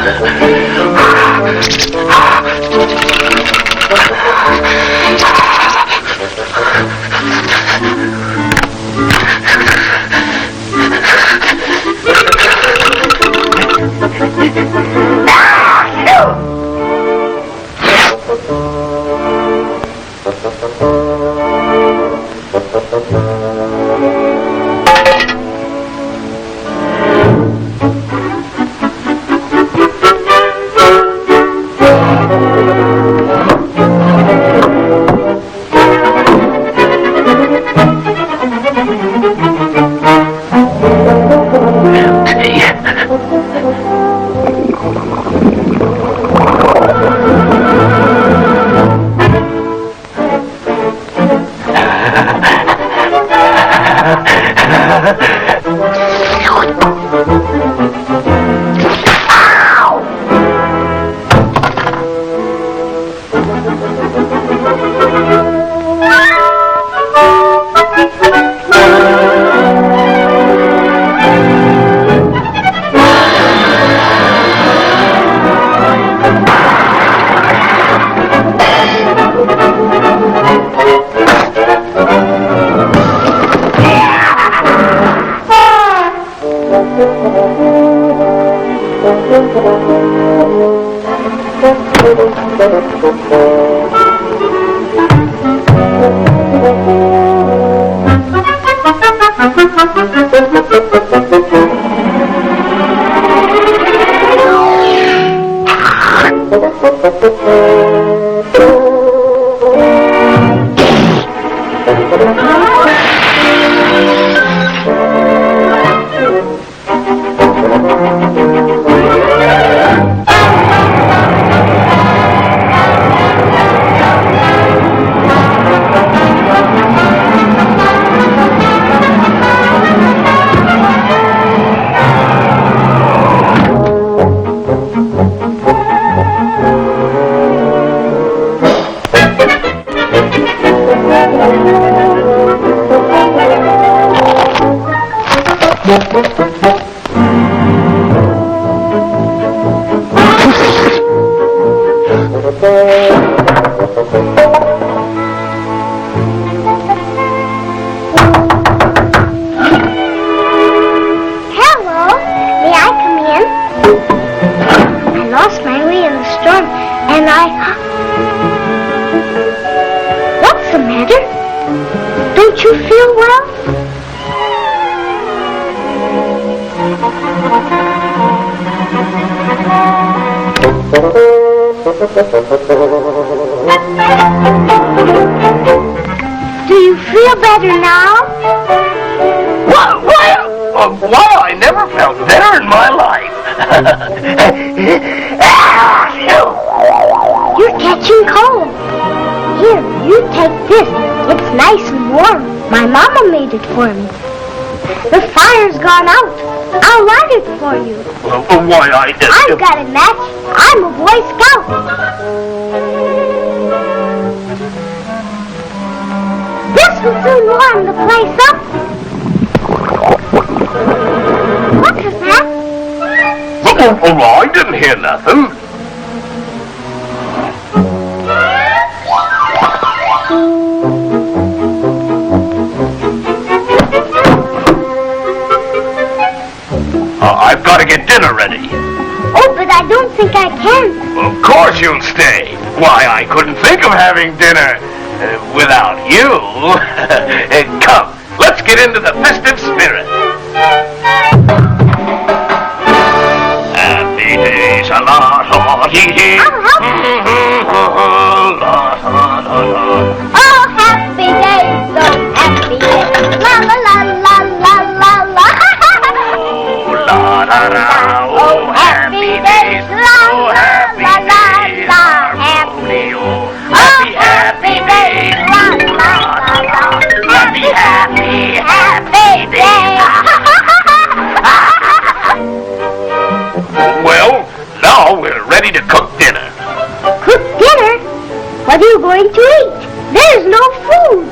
Do you feel better now? Why, I never felt better in my life. You're catching cold. Here, you take this. It's nice and warm. My mama made it for me. The fire's gone out. I'll light it for you. Why, I've got a match. I'm a Boy Scout. This will soon warm the place up. What was that? I didn't hear nothing. I've got to get dinner ready. Oh, but I don't think I can. Of course you'll stay. Why, I couldn't think of having dinner without you. Come, let's get into the festive spirit. Happy days, a lot, hee hee. I'll help you. Oh, happy days, those happy days. La la la la la la la. La la la. Oh, happy days, la la la la la. Happy. Oh, happy days, la la la la. Happy, happy, happy days. Well, now we're ready to cook dinner. Cook dinner? What are you going to eat? There's no food.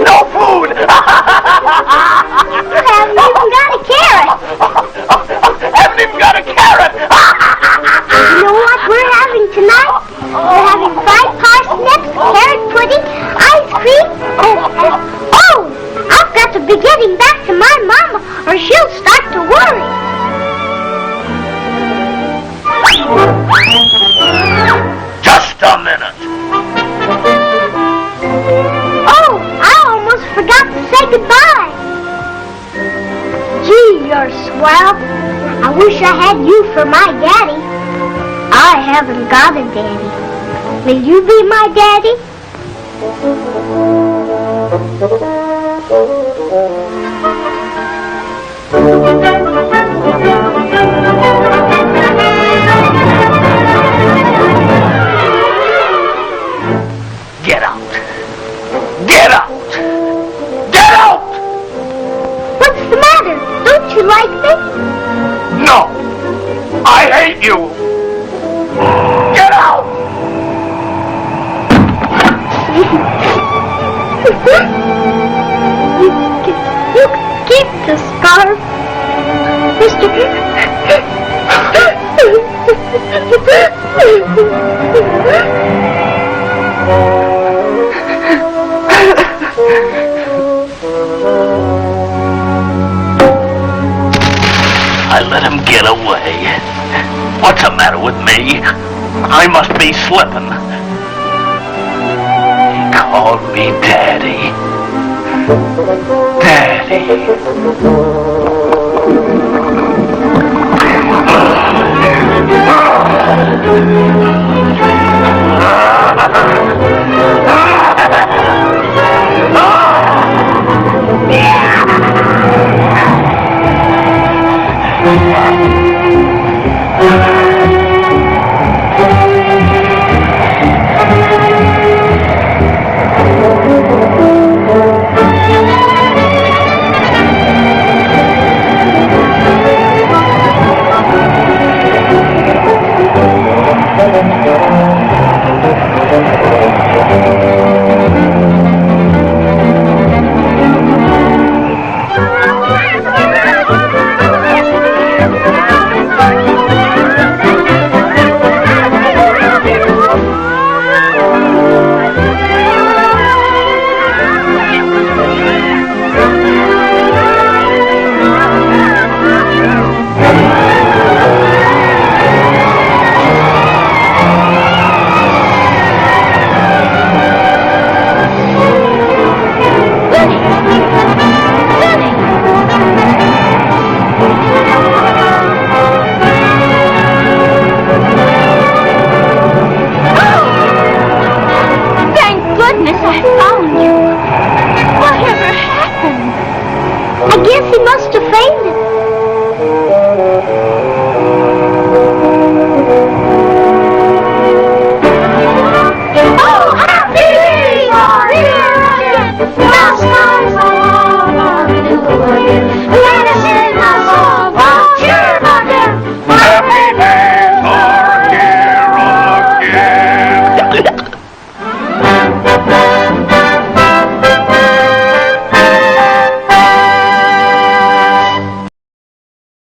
No food! You haven't even got a carrot. I wish I had you for my daddy. I haven't got a daddy. Will you be my daddy? Get out! Get out! Get out! What's the matter? Don't you like me? No! I hate you! Get out! You keep the scarf, I let him get away. What's the matter with me? I must be slipping. He called me Daddy. Daddy.